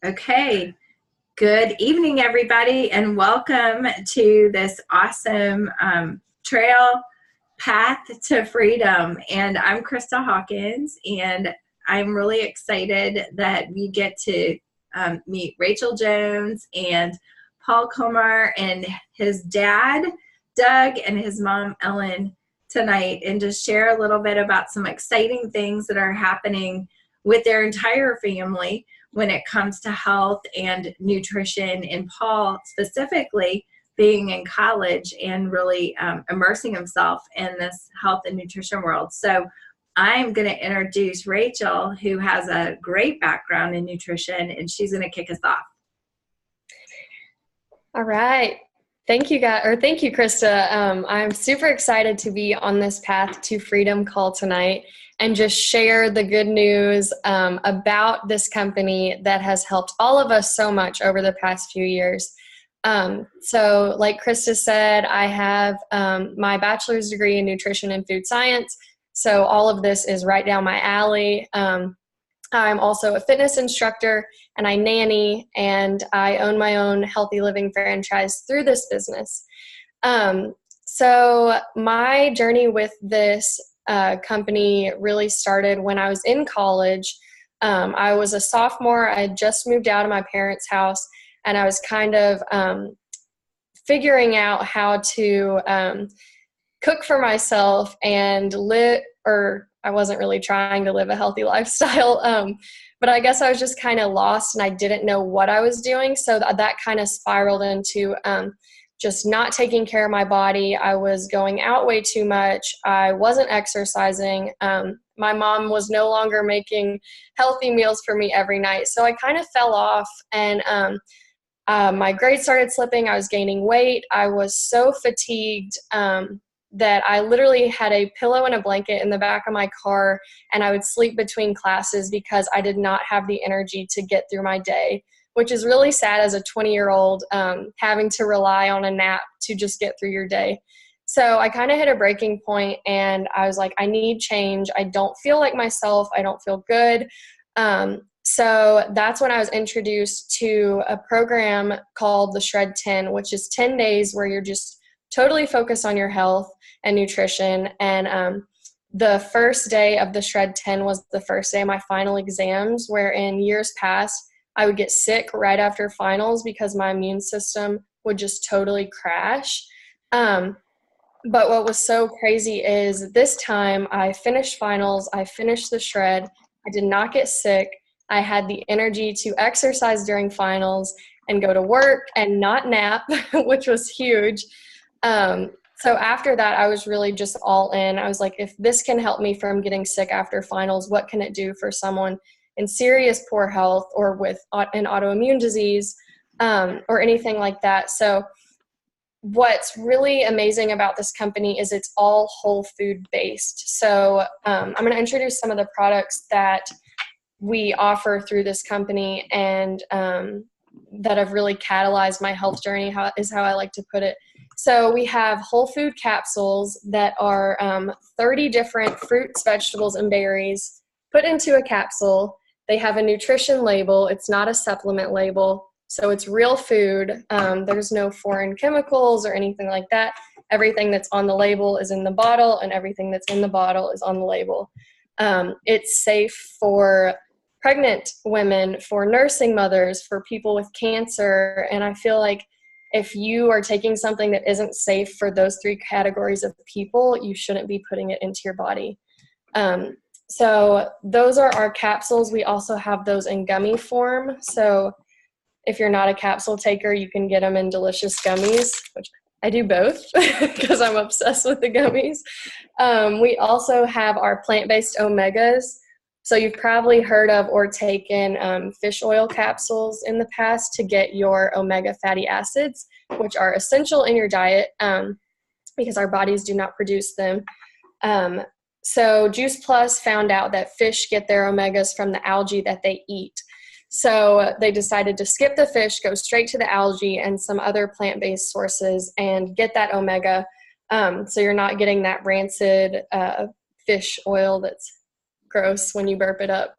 Okay, good evening, everybody, and welcome to this awesome trail path to freedom. And I'm Krista Hawkins, and I'm really excited that we get to meet Rachel Jones and Paul Comer and his dad, Doug, and his mom, Ellen, tonight, and just share a little bit about some exciting things that are happening with their entire family when it comes to health and nutrition, and Paul specifically being in college and really immersing himself in this health and nutrition world. So I'm going to introduce Rachel, who has a great background in nutrition, and she's going to kick us off. All right. Thank you, Krista. I'm super excited to be on this Path to Freedom call tonight and just share the good news about this company that has helped all of us so much over the past few years. So like Krista said, I have my bachelor's degree in nutrition and food science. So all of this is right down my alley. I'm also a fitness instructor and I nanny, and I own my own healthy living franchise through this business. So my journey with this company really started when I was in college. I was a sophomore. I had just moved out of my parents' house, and I was kind of figuring out how to cook for myself and live, or I wasn't really trying to live a healthy lifestyle, but I guess I was just kind of lost and I didn't know what I was doing. So that kind of spiraled into just not taking care of my body. I was going out way too much. I wasn't exercising. My mom was no longer making healthy meals for me every night. So I kind of fell off, and my grades started slipping. I was gaining weight. I was so fatigued that I literally had a pillow and a blanket in the back of my car, and I would sleep between classes because I did not have the energy to get through my day, which is really sad as a 20-year-old having to rely on a nap to just get through your day. So I kind of hit a breaking point, and I was like, I need change. I don't feel like myself. I don't feel good. So that's when I was introduced to a program called the Shred 10, which is 10 days where you're just totally focused on your health and nutrition. And the first day of the Shred 10 was the first day of my final exams, where in years past, I would get sick right after finals because my immune system would just totally crash. But what was so crazy is this time I finished finals, I finished the shred, I did not get sick, I had the energy to exercise during finals and go to work and not nap, which was huge. So after that, I was really just all in. I was like, if this can help me from getting sick after finals, what can it do for someone in serious poor health or with an autoimmune disease or anything like that? So what's really amazing about this company is it's all whole food based. So I'm going to introduce some of the products that we offer through this company and that have really catalyzed my health journey, how I like to put it. So we have whole food capsules that are 30 different fruits, vegetables, and berries put into a capsule. They have a nutrition label. It's not a supplement label. So it's real food. There's no foreign chemicals or anything like that. Everything that's on the label is in the bottle, and everything that's in the bottle is on the label. It's safe for pregnant women, for nursing mothers, for people with cancer. And I feel like if you are taking something that isn't safe for those three categories of people, you shouldn't be putting it into your body. So those are our capsules. We also have those in gummy form. So if you're not a capsule taker, you can get them in delicious gummies, which I do both because I'm obsessed with the gummies. We also have our plant-based omegas. So you've probably heard of or taken fish oil capsules in the past to get your omega fatty acids, which are essential in your diet because our bodies do not produce them. So Juice Plus found out that fish get their omegas from the algae that they eat. So they decided to skip the fish, go straight to the algae and some other plant-based sources and get that omega. So you're not getting that rancid fish oil that's gross when you burp it up.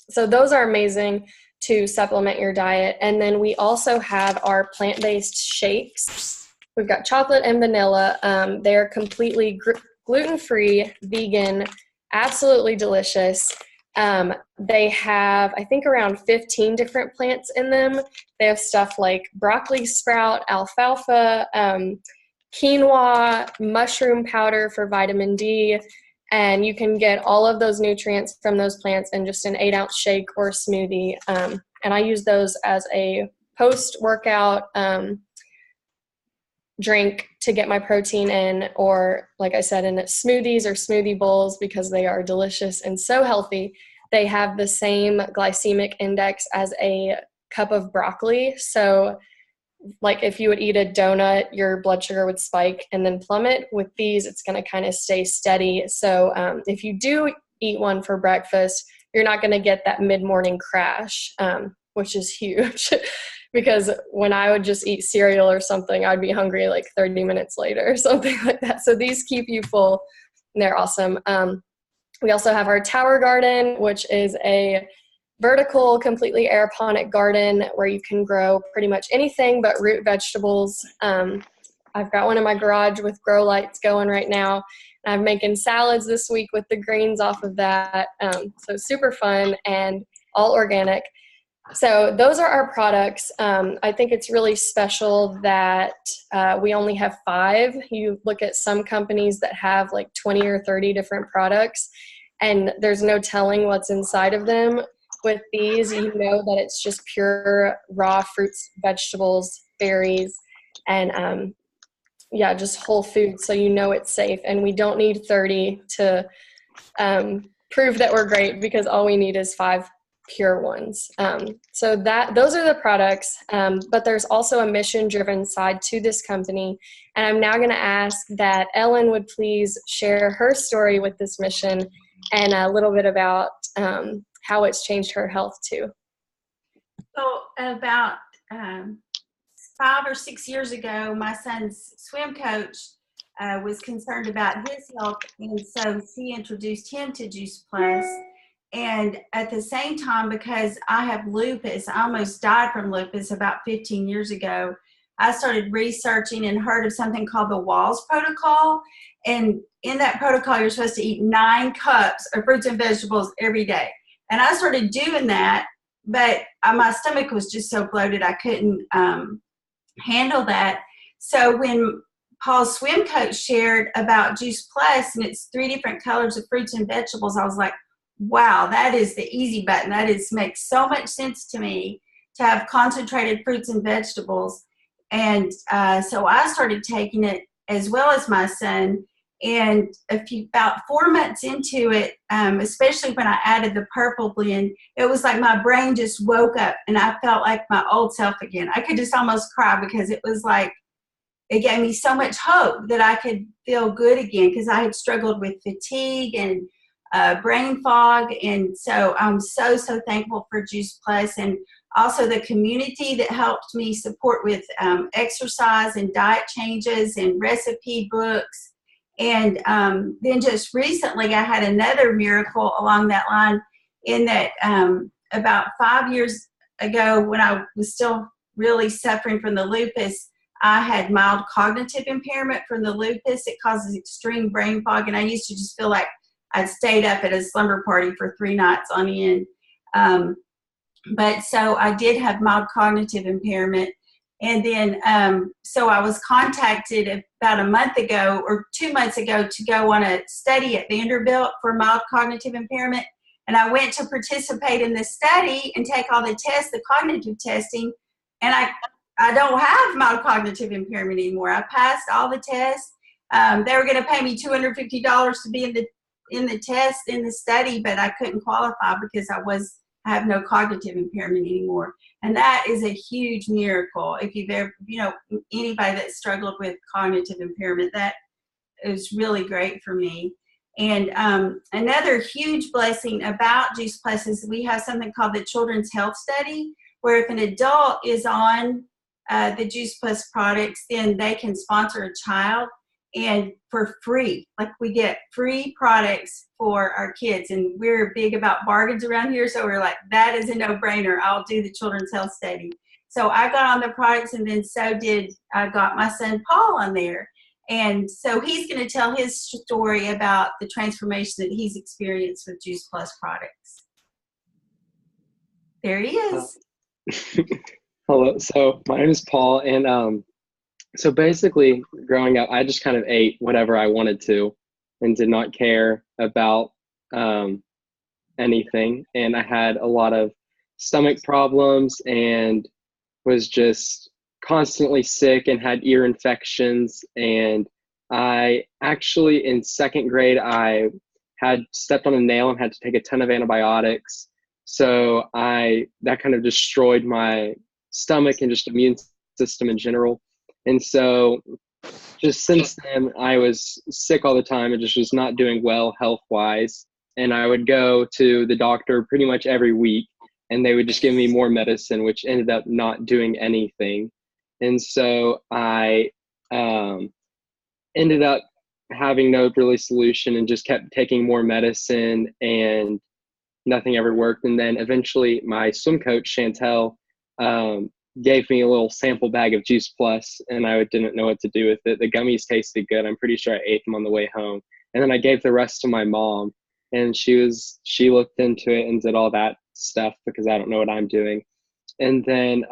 So those are amazing. to supplement your diet. And then we also have our plant-based shakes. We've got chocolate and vanilla. They're completely gluten-free, vegan, absolutely delicious. They have, I think, around 15 different plants in them. They have stuff like broccoli sprout, alfalfa, quinoa, mushroom powder for vitamin D, and you can get all of those nutrients from those plants in just an 8-ounce shake or smoothie. And I use those as a post-workout drink to get my protein in, or like I said, in smoothies or smoothie bowls, because they are delicious and so healthy. They have the same glycemic index as a cup of broccoli. So like if you would eat a donut, your blood sugar would spike and then plummet. With these, it's going to kind of stay steady. So if you do eat one for breakfast, you're not going to get that mid-morning crash, which is huge. Because when I would just eat cereal or something, I'd be hungry like 30 minutes later or something like that. So these keep you full, and they're awesome. We also have our Tower Garden, which is a vertical, completely aeroponic garden where you can grow pretty much anything but root vegetables. I've got one in my garage with grow lights going right now. And I'm making salads this week with the greens off of that. So super fun and all organic. So those are our products. I think it's really special that we only have 5. You look at some companies that have like 20 or 30 different products, and there's no telling what's inside of them. With these, you know that it's just pure raw fruits, vegetables, berries, and just whole food. So you know it's safe, and we don't need 30 to prove that we're great, because all we need is 5 pure ones. So those are the products, but there's also a mission-driven side to this company. And I'm now going to ask that Ellen would please share her story with this mission and a little bit about how it's changed her health too. So about 5 or 6 years ago, my son's swim coach was concerned about his health, and so she introduced him to Juice Plus. And at the same time, because I have lupus, I almost died from lupus about 15 years ago, I started researching and heard of something called the Walls Protocol. And in that protocol, you're supposed to eat 9 cups of fruits and vegetables every day. And I started doing that, but my stomach was just so bloated I couldn't handle that. So when Paul's swim coach shared about Juice Plus, and it's 3 different colors of fruits and vegetables, I was like, wow, that is the easy button. That makes so much sense to me, to have concentrated fruits and vegetables. And so I started taking it as well as my son. And about 4 months into it, especially when I added the purple blend, it was like my brain just woke up and I felt like my old self again. I could just almost cry, because it was like, it gave me so much hope that I could feel good again, because I had struggled with fatigue and brain fog. And so I'm so thankful for Juice Plus, and also the community that helped me support with exercise and diet changes and recipe books. And then just recently I had another miracle along that line, in that about 5 years ago, when I was still really suffering from the lupus, I had mild cognitive impairment from the lupus. It causes extreme brain fog, and I used to just feel like I'd stayed up at a slumber party for 3 nights on end. But so I did have mild cognitive impairment. And then, so I was contacted about a month ago or 2 months ago to go on a study at Vanderbilt for mild cognitive impairment. And I went to participate in the study and take all the tests, the cognitive testing. And I don't have mild cognitive impairment anymore. I passed all the tests. They were going to pay me $250 to be in the test, in the study, but I couldn't qualify because I have no cognitive impairment anymore. And that is a huge miracle. If you've ever, anybody that struggled with cognitive impairment, that is really great for me. And another huge blessing about Juice Plus is we have something called the Children's Health Study, where if an adult is on the Juice Plus products, then they can sponsor a child. and for free. Like, we get free products for our kids, and we're big about bargains around here. So we're like, that is a no-brainer. I'll do the Children's Health Study. So I got on the products, and then I got my son Paul on there. And so he's going to tell his story about the transformation that he's experienced with Juice Plus products. There he is. Hello. So my name is Paul, and so basically growing up, I just kind of ate whatever I wanted to and did not care about anything. And I had a lot of stomach problems and was just constantly sick and had ear infections. And I actually, in second grade, I had stepped on a nail and had to take a ton of antibiotics. So that kind of destroyed my stomach and just immune system in general. And so just since then, I was sick all the time and just was not doing well health-wise. And I would go to the doctor pretty much every week, and they would just give me more medicine, which ended up not doing anything. And so I ended up having no really solution and just kept taking more medicine, and nothing ever worked. And then eventually my swim coach, Chantel, gave me a little sample bag of Juice Plus, and I didn't know what to do with it. The gummies tasted good. I'm pretty sure I ate them on the way home. And then I gave the rest to my mom, and she looked into it and did all that stuff because I don't know what I'm doing. And then,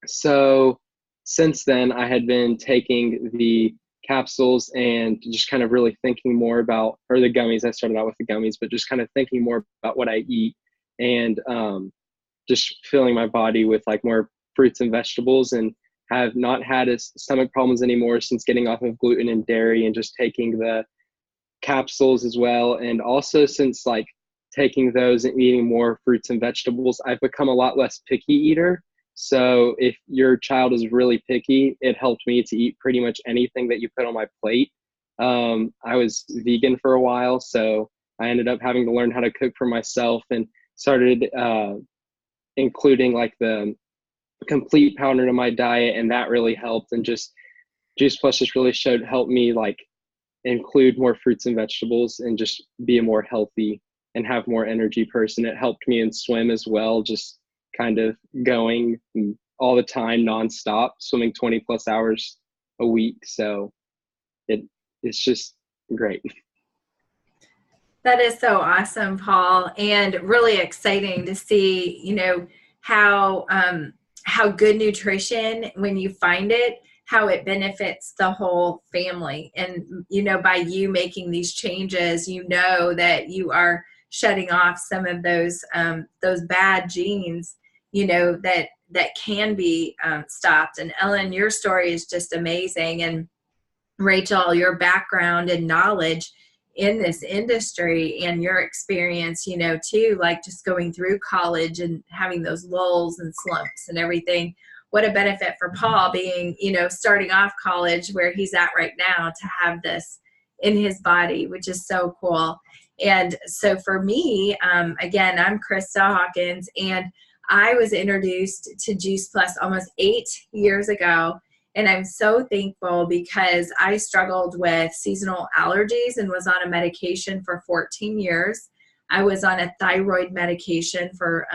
so since then I had been taking the capsules and just kind of really thinking more about, or the gummies. I started out with the gummies, but just kind of thinking more about what I eat, and just filling my body with like more fruits and vegetables, and have not had stomach problems anymore since getting off of gluten and dairy and just taking the capsules as well. And also since like taking those and eating more fruits and vegetables, I've become a lot less picky eater. So if your child is really picky, it helped me to eat pretty much anything that you put on my plate. I was vegan for a while, so I ended up having to learn how to cook for myself, and started including like the complete powder to my diet, and that really helped. And just Juice Plus just really helped me like include more fruits and vegetables and just be a more healthy and have more energy person. It helped me in swim as well, just kind of going all the time nonstop, swimming 20 plus hours a week. So it's just great. That is so awesome, Paul, and really exciting to see, how good nutrition, when you find it, how it benefits the whole family. And, by you making these changes, that you are shutting off some of those bad genes, that can be stopped. And Ellen, your story is just amazing. And Rachel, your background and knowledge in this industry and your experience, too, like just going through college and having those lulls and slumps and everything. What a benefit for Paul being, starting off college where he's at right now, to have this in his body, which is so cool. And so for me, again, I'm Krista Hawkins, and I was introduced to Juice Plus almost 8 years ago. And I'm so thankful because I struggled with seasonal allergies and was on a medication for 14 years. I was on a thyroid medication for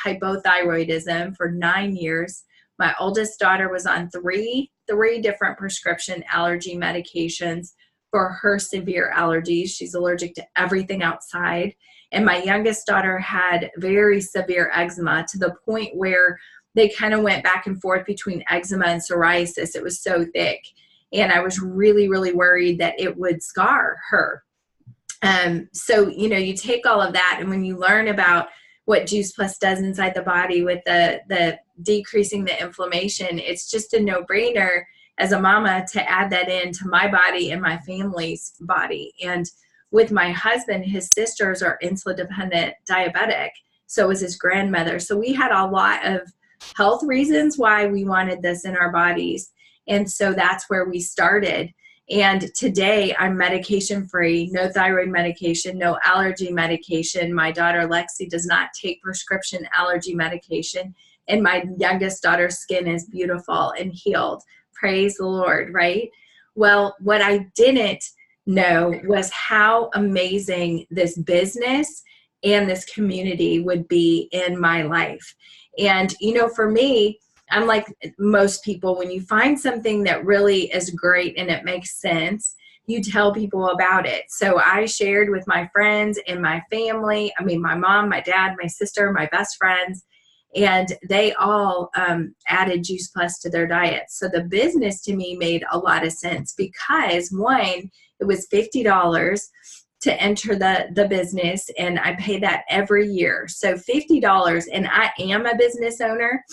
hypothyroidism for 9 years. My oldest daughter was on three different prescription allergy medications for her severe allergies. She's allergic to everything outside. And my youngest daughter had very severe eczema, to the point where they kind of went back and forth between eczema and psoriasis. It was so thick. And I was really, really worried that it would scar her. So, you take all of that, and when you learn about what Juice Plus does inside the body with the decreasing the inflammation, it's just a no-brainer as a mama to add that into my body and my family's body. And with my husband, his sisters are insulin-dependent diabetic. So was his grandmother. So we had a lot of health reasons why we wanted this in our bodies. And so that's where we started. And today I'm medication free, no thyroid medication, no allergy medication. My daughter Lexi does not take prescription allergy medication. And my youngest daughter's skin is beautiful and healed. Praise the Lord, right? Well, what I didn't know was how amazing this business and this community would be in my life. And, for me, I'm like most people, when you find something that really is great and it makes sense, you tell people about it. So I shared with my friends and my family, my mom, my dad, my sister, my best friends, and they all added Juice Plus to their diet. So the business to me made a lot of sense because, one, it was $50 to enter the business, and I pay that every year. So $50, and I am a business owner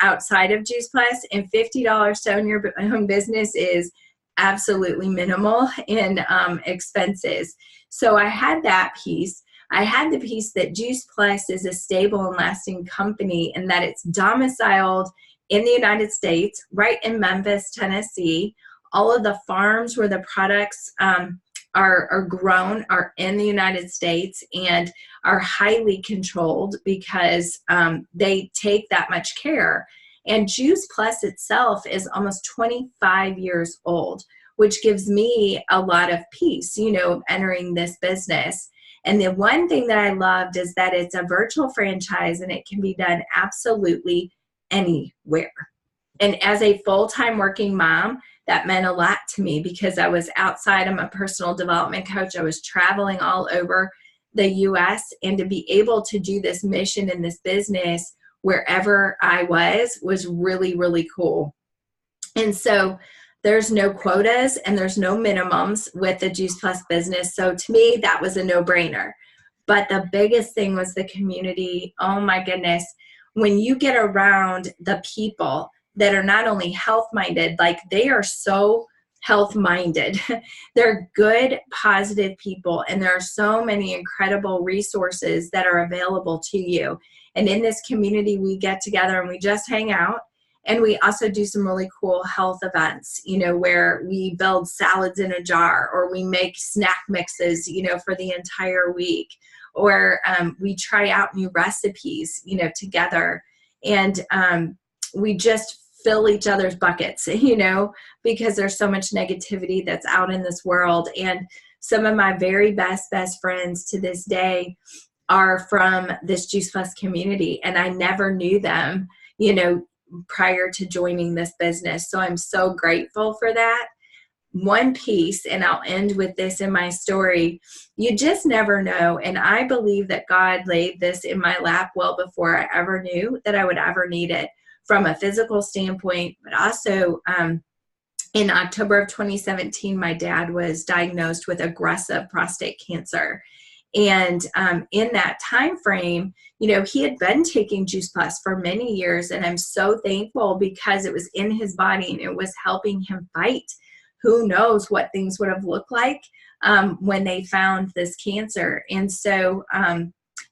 outside of Juice Plus, and $50 to own your own business is absolutely minimal in expenses. So I had that piece. I had the piece that Juice Plus is a stable and lasting company, and that it's domiciled in the United States, right in Memphis, Tennessee. All of the farms where the products are grown are in the United States and are highly controlled because they take that much care. And Juice Plus itself is almost 25 years old, which gives me a lot of peace, entering this business. And the one thing that I loved is that it's a virtual franchise and it can be done absolutely anywhere. And as a full-time working mom, that meant a lot to me because I was outside. I'm a personal development coach. I was traveling all over the U.S. and to be able to do this mission and this business wherever I was really, really cool. And so there's no quotas and there's no minimums with the Juice Plus business. So to me, that was a no-brainer. But the biggest thing was the community. Oh my goodness. When you get around the people that are not only health-minded, like they are so health-minded. They're good, positive people, and there are so many incredible resources that are available to you. And in this community, we get together and we just hang out. And we also do some really cool health events, where we build salads in a jar, or we make snack mixes, for the entire week, or we try out new recipes, together. And we just fill each other's buckets, because there's so much negativity that's out in this world. And some of my very best friends to this day are from this Juice Plus community. And I never knew them, prior to joining this business. So I'm so grateful for that. One piece, and I'll end with this in my story, you just never know. And I believe that God laid this in my lap well before I ever knew that I would ever need it from a physical standpoint, but also in October of 2017, my dad was diagnosed with aggressive prostate cancer. And in that time frame, he had been taking Juice Plus for many years, and I'm so thankful because it was in his body and it was helping him fight. Who knows what things would have looked like when they found this cancer. And so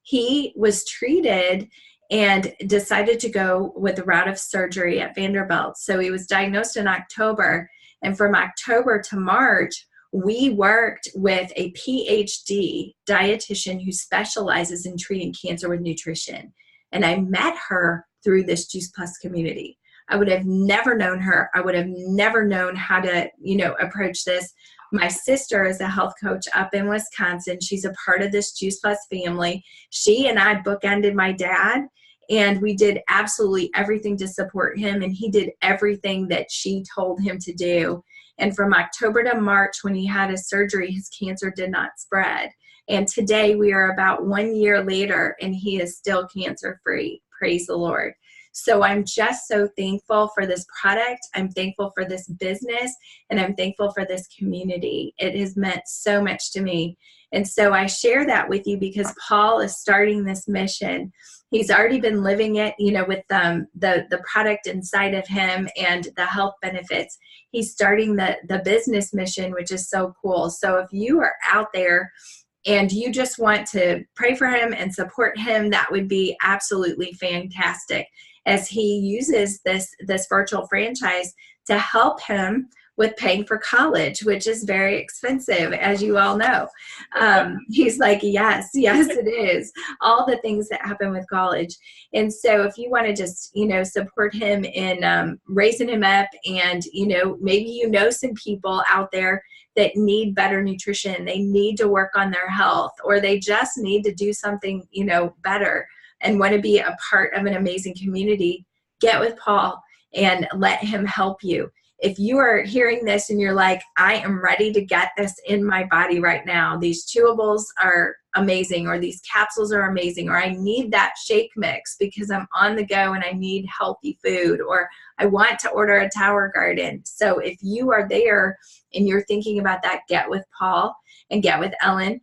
he was treated and decided to go with a route of surgery at Vanderbilt. So he was diagnosed in October, and from October to March, we worked with a PhD dietitian who specializes in treating cancer with nutrition. And I met her through this Juice Plus community. I would have never known her. I would have never known how to, approach this. My sister is a health coach up in Wisconsin. She's a part of this Juice Plus family. She and I bookended my dad, and we did absolutely everything to support him, and he did everything that she told him to do. And from October to March, when he had his surgery, his cancer did not spread. And today we are about 1 year later, and he is still cancer-free. Praise the Lord. So I'm just so thankful for this product. I'm thankful for this business, and I'm thankful for this community. It has meant so much to me. And so I share that with you because Paul is starting this mission. He's already been living it, with the product inside of him and the health benefits. He's starting the business mission, which is so cool. So if you are out there and you just want to pray for him and support him, that would be absolutely fantastic as he uses this virtual franchise to help him with paying for college, which is very expensive, as you all know. He's like, yes, it is. All the things that happen with college. And so if you want to just, support him in raising him up, and, maybe some people out there that need better nutrition, they need to work on their health, or they just need to do something, better, and want to be a part of an amazing community, get with Paul and let him help you. If you are hearing this and you're like, I am ready to get this in my body right now, these chewables are amazing, or these capsules are amazing, or I need that shake mix because I'm on the go and I need healthy food, or I want to order a Tower Garden. So if you are there and you're thinking about that, get with Paul and get with Ellen.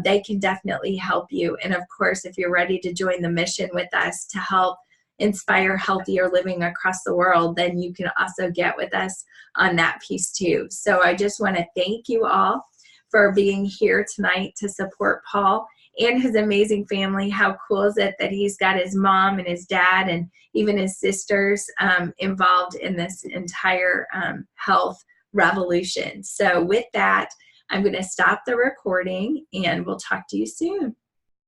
They can definitely help you. And of course, if you're ready to join the mission with us to help inspire healthier living across the world, then you can also get with us on that piece too. So I just want to thank you all for being here tonight to support Paul and his amazing family. How cool is it that he's got his mom and his dad and even his sisters involved in this entire health revolution. So with that, I'm going to stop the recording and we'll talk to you soon.